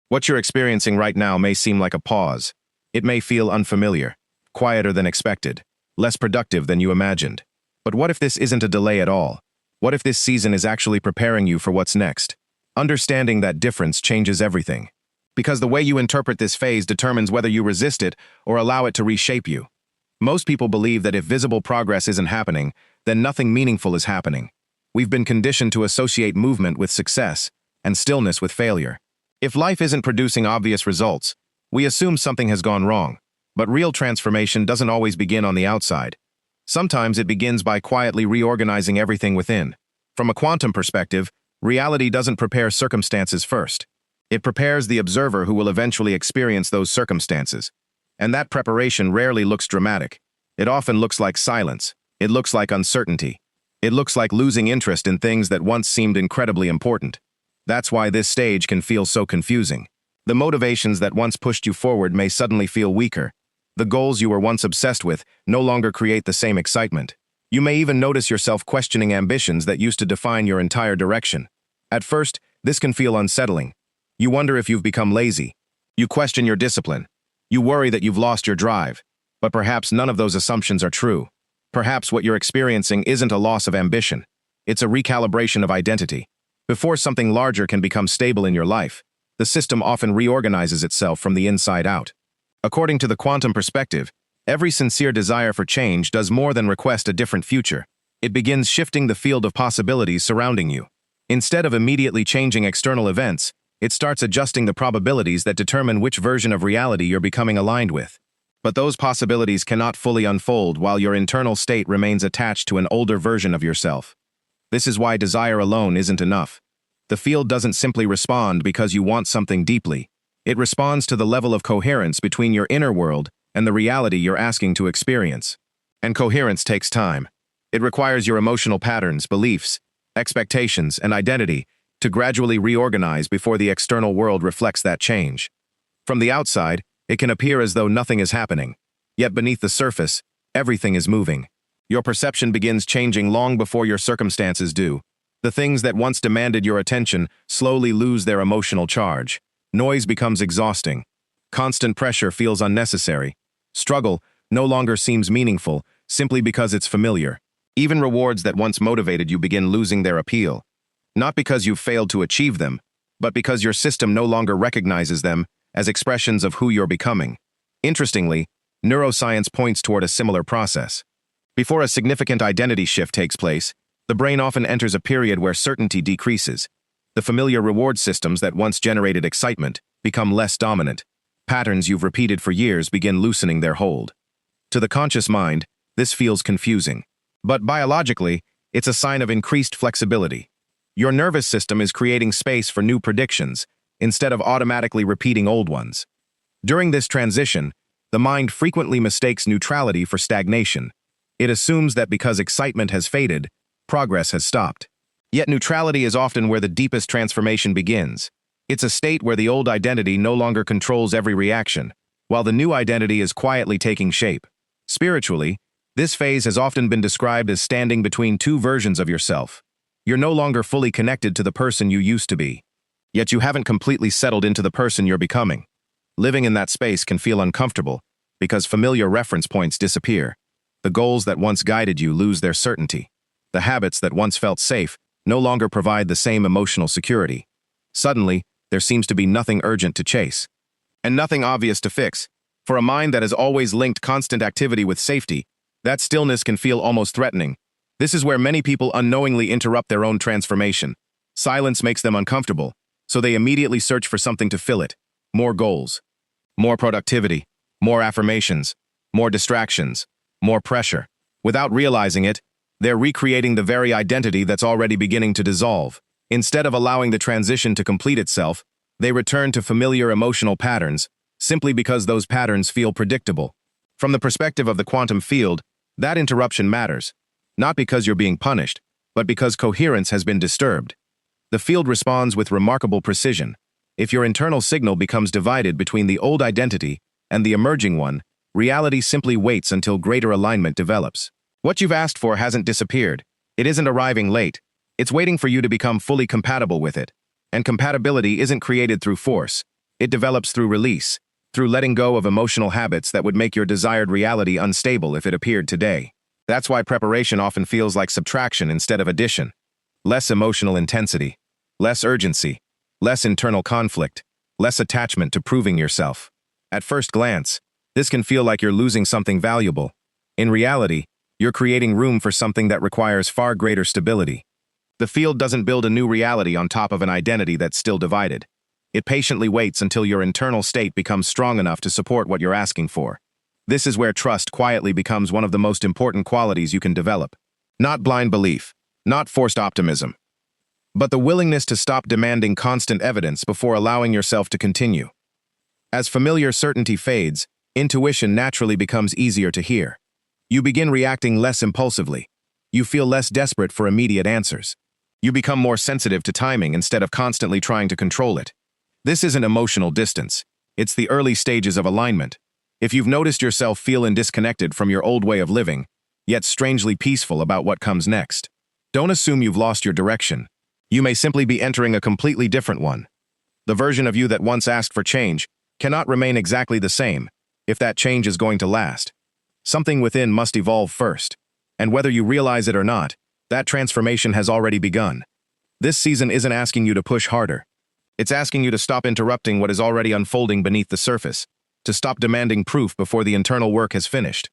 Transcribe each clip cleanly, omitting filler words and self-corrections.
What you're experiencing right now may seem like a pause. It may feel unfamiliar, quieter than expected, less productive than you imagined. But what if this isn't a delay at all? What if this season is actually preparing you for what's next? Understanding that difference changes everything. Because the way you interpret this phase determines whether you resist it or allow it to reshape you. Most people believe that if visible progress isn't happening, then nothing meaningful is happening. We've been conditioned to associate movement with success and stillness with failure. If life isn't producing obvious results, we assume something has gone wrong. But real transformation doesn't always begin on the outside. Sometimes it begins by quietly reorganizing everything within. From a quantum perspective, reality doesn't prepare circumstances first. It prepares the observer who will eventually experience those circumstances. And that preparation rarely looks dramatic. It often looks like silence. It looks like uncertainty. It looks like losing interest in things that once seemed incredibly important. That's why this stage can feel so confusing. The motivations that once pushed you forward may suddenly feel weaker. The goals you were once obsessed with no longer create the same excitement. You may even notice yourself questioning ambitions that used to define your entire direction. At first, this can feel unsettling. You wonder if you've become lazy. You question your discipline. You worry that you've lost your drive. But perhaps none of those assumptions are true. Perhaps what you're experiencing isn't a loss of ambition. It's a recalibration of identity. Before something larger can become stable in your life, the system often reorganizes itself from the inside out. According to the quantum perspective, every sincere desire for change does more than request a different future. It begins shifting the field of possibilities surrounding you. Instead of immediately changing external events, it starts adjusting the probabilities that determine which version of reality you're becoming aligned with. But those possibilities cannot fully unfold while your internal state remains attached to an older version of yourself. This is why desire alone isn't enough. The field doesn't simply respond because you want something deeply. It responds to the level of coherence between your inner world and the reality you're asking to experience. And coherence takes time. It requires your emotional patterns, beliefs, expectations, and identity to gradually reorganize before the external world reflects that change. From the outside, it can appear as though nothing is happening. Yet beneath the surface, everything is moving. Your perception begins changing long before your circumstances do. The things that once demanded your attention slowly lose their emotional charge. Noise becomes exhausting. Constant pressure feels unnecessary. Struggle no longer seems meaningful simply because it's familiar. Even rewards that once motivated you begin losing their appeal. Not because you've failed to achieve them, but because your system no longer recognizes them as expressions of who you're becoming. Interestingly, neuroscience points toward a similar process. Before a significant identity shift takes place, the brain often enters a period where certainty decreases. The familiar reward systems that once generated excitement become less dominant. Patterns you've repeated for years begin loosening their hold. To the conscious mind, this feels confusing. But biologically, it's a sign of increased flexibility. Your nervous system is creating space for new predictions, instead of automatically repeating old ones. During this transition, the mind frequently mistakes neutrality for stagnation. It assumes that because excitement has faded, progress has stopped. Yet neutrality is often where the deepest transformation begins. It's a state where the old identity no longer controls every reaction, while the new identity is quietly taking shape. Spiritually, this phase has often been described as standing between two versions of yourself. You're no longer fully connected to the person you used to be. Yet you haven't completely settled into the person you're becoming. Living in that space can feel uncomfortable because familiar reference points disappear. The goals that once guided you lose their certainty. The habits that once felt safe no longer provide the same emotional security. Suddenly, there seems to be nothing urgent to chase. And nothing obvious to fix. For a mind that has always linked constant activity with safety, that stillness can feel almost threatening. This is where many people unknowingly interrupt their own transformation. Silence makes them uncomfortable, so they immediately search for something to fill it. More goals, more productivity, more affirmations, more distractions, more pressure. Without realizing it, they're recreating the very identity that's already beginning to dissolve. Instead of allowing the transition to complete itself, they return to familiar emotional patterns, simply because those patterns feel predictable. From the perspective of the quantum field, that interruption matters, not because you're being punished, but because coherence has been disturbed. The field responds with remarkable precision. If your internal signal becomes divided between the old identity and the emerging one, reality simply waits until greater alignment develops. What you've asked for hasn't disappeared. It isn't arriving late. It's waiting for you to become fully compatible with it. And compatibility isn't created through force. It develops through release, through letting go of emotional habits that would make your desired reality unstable if it appeared today. That's why preparation often feels like subtraction instead of addition. Less emotional intensity, less urgency, less internal conflict, less attachment to proving yourself. At first glance, this can feel like you're losing something valuable. In reality, you're creating room for something that requires far greater stability. The field doesn't build a new reality on top of an identity that's still divided. It patiently waits until your internal state becomes strong enough to support what you're asking for. This is where trust quietly becomes one of the most important qualities you can develop. Not blind belief, not forced optimism, but the willingness to stop demanding constant evidence before allowing yourself to continue. As familiar certainty fades, intuition naturally becomes easier to hear. You begin reacting less impulsively. You feel less desperate for immediate answers. You become more sensitive to timing instead of constantly trying to control it. This isn't emotional distance. It's the early stages of alignment. If you've noticed yourself feeling disconnected from your old way of living, yet strangely peaceful about what comes next, don't assume you've lost your direction. You may simply be entering a completely different one. The version of you that once asked for change cannot remain exactly the same if that change is going to last. Something within must evolve first, and whether you realize it or not, that transformation has already begun. This season isn't asking you to push harder. It's asking you to stop interrupting what is already unfolding beneath the surface, to stop demanding proof before the internal work has finished,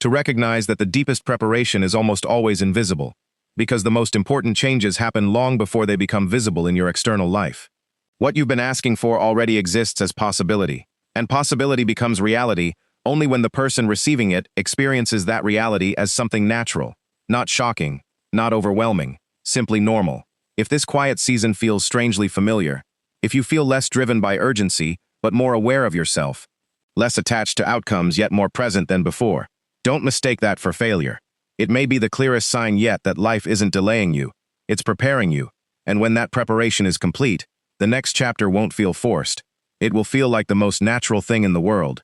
to recognize that the deepest preparation is almost always invisible, because the most important changes happen long before they become visible in your external life. What you've been asking for already exists as possibility, and possibility becomes reality only when the person receiving it experiences that reality as something natural, not shocking, not overwhelming, simply normal. If this quiet season feels strangely familiar, if you feel less driven by urgency, but more aware of yourself, less attached to outcomes yet more present than before, don't mistake that for failure. It may be the clearest sign yet that life isn't delaying you, it's preparing you, and when that preparation is complete, the next chapter won't feel forced. It will feel like the most natural thing in the world.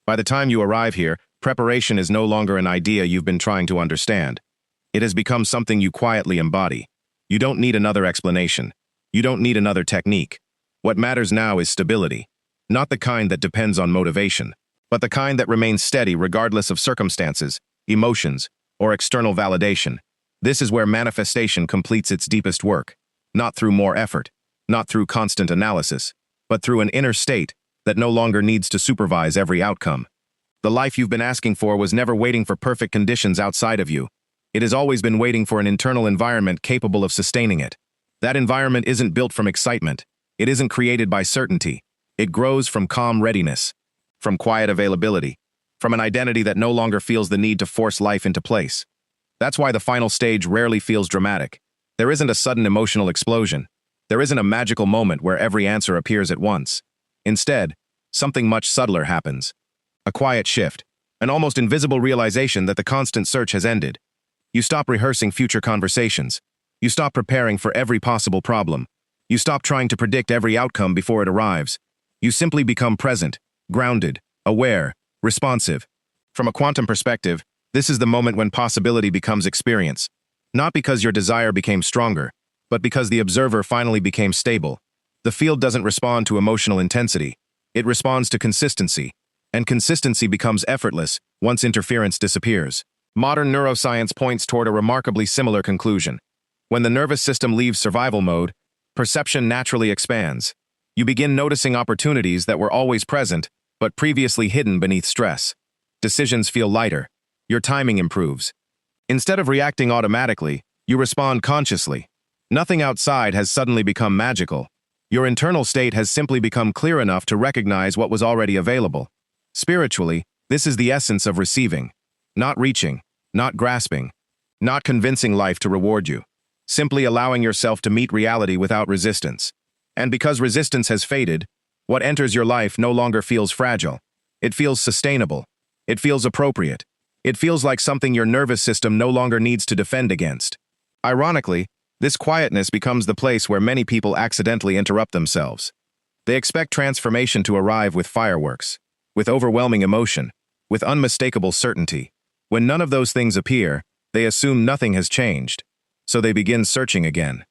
By the time you arrive here, preparation is no longer an idea you've been trying to understand. It has become something you quietly embody. You don't need another explanation. You don't need another technique. What matters now is stability. Not the kind that depends on motivation, but the kind that remains steady regardless of circumstances, emotions, or external validation. This is where manifestation completes its deepest work. Not through more effort, not through constant analysis, but through an inner state that no longer needs to supervise every outcome. The life you've been asking for was never waiting for perfect conditions outside of you. It has always been waiting for an internal environment capable of sustaining it. That environment isn't built from excitement. It isn't created by certainty. It grows from calm readiness, from quiet availability, from an identity that no longer feels the need to force life into place. That's why the final stage rarely feels dramatic. There isn't a sudden emotional explosion. There isn't a magical moment where every answer appears at once. Instead, something much subtler happens. A quiet shift, an almost invisible realization that the constant search has ended. You stop rehearsing future conversations. You stop preparing for every possible problem. You stop trying to predict every outcome before it arrives. You simply become present, grounded, aware, responsive. From a quantum perspective, this is the moment when possibility becomes experience. Not because your desire became stronger, but because the observer finally became stable. The field doesn't respond to emotional intensity. It responds to consistency. And consistency becomes effortless once interference disappears. Modern neuroscience points toward a remarkably similar conclusion. When the nervous system leaves survival mode, perception naturally expands. You begin noticing opportunities that were always present, but previously hidden beneath stress. Decisions feel lighter. Your timing improves. Instead of reacting automatically, you respond consciously. Nothing outside has suddenly become magical. Your internal state has simply become clear enough to recognize what was already available. Spiritually, this is the essence of receiving. Not reaching, not grasping, not convincing life to reward you. Simply allowing yourself to meet reality without resistance. And because resistance has faded, what enters your life no longer feels fragile. It feels sustainable. It feels appropriate. It feels like something your nervous system no longer needs to defend against. Ironically, this quietness becomes the place where many people accidentally interrupt themselves. They expect transformation to arrive with fireworks, with overwhelming emotion, with unmistakable certainty. When none of those things appear, they assume nothing has changed. So they begin searching again.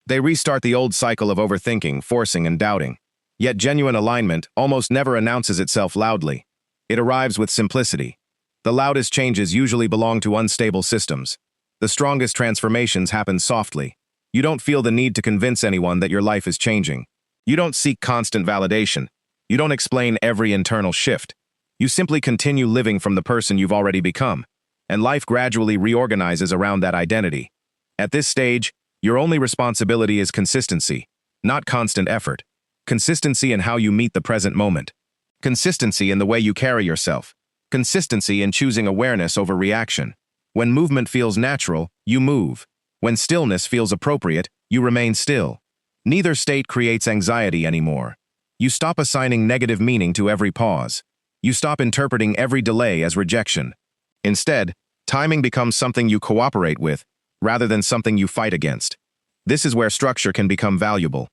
They restart the old cycle of overthinking, forcing, and doubting. Yet genuine alignment almost never announces itself loudly. It arrives with simplicity. The loudest changes usually belong to unstable systems. The strongest transformations happen softly. You don't feel the need to convince anyone that your life is changing. You don't seek constant validation. You don't explain every internal shift. You simply continue living from the person you've already become, and life gradually reorganizes around that identity. At this stage, your only responsibility is consistency, not constant effort. Consistency in how you meet the present moment. Consistency in the way you carry yourself. Consistency in choosing awareness over reaction. When movement feels natural, you move. When stillness feels appropriate, you remain still. Neither state creates anxiety anymore. You stop assigning negative meaning to every pause. You stop interpreting every delay as rejection. Instead, timing becomes something you cooperate with, rather than something you fight against. This is where structure can become valuable,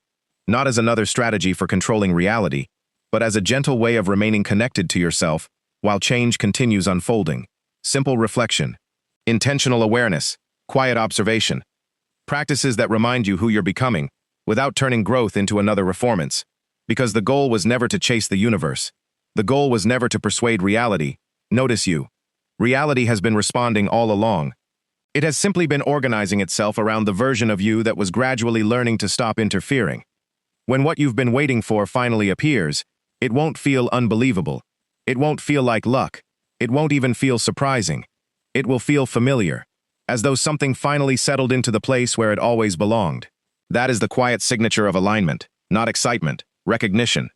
not as another strategy for controlling reality, but as a gentle way of remaining connected to yourself while change continues unfolding. Simple reflection, intentional awareness, quiet observation, practices that remind you who you're becoming without turning growth into another performance. Because the goal was never to chase the universe. The goal was never to persuade reality. Notice you. Reality has been responding all along. It has simply been organizing itself around the version of you that was gradually learning to stop interfering. When what you've been waiting for finally appears, it won't feel unbelievable. It won't feel like luck. It won't even feel surprising. It will feel familiar, as though something finally settled into the place where it always belonged. That is the quiet signature of alignment, not excitement, recognition.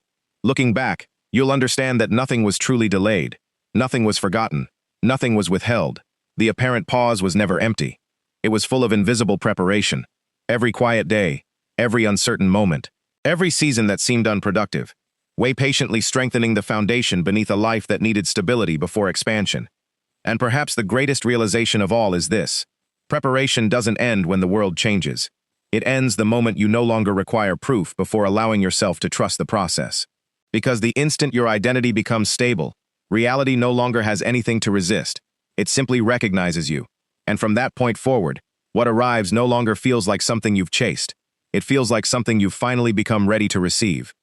Looking back, you'll understand that nothing was truly delayed. Nothing was forgotten. Nothing was withheld. The apparent pause was never empty. It was full of invisible preparation. Every quiet day, every uncertain moment, every season that seemed unproductive, way patiently strengthening the foundation beneath a life that needed stability before expansion. And perhaps the greatest realization of all is this: preparation doesn't end when the world changes. It ends the moment you no longer require proof before allowing yourself to trust the process. Because the instant your identity becomes stable, reality no longer has anything to resist. It simply recognizes you. And from that point forward, what arrives no longer feels like something you've chased. It feels like something you've finally become ready to receive.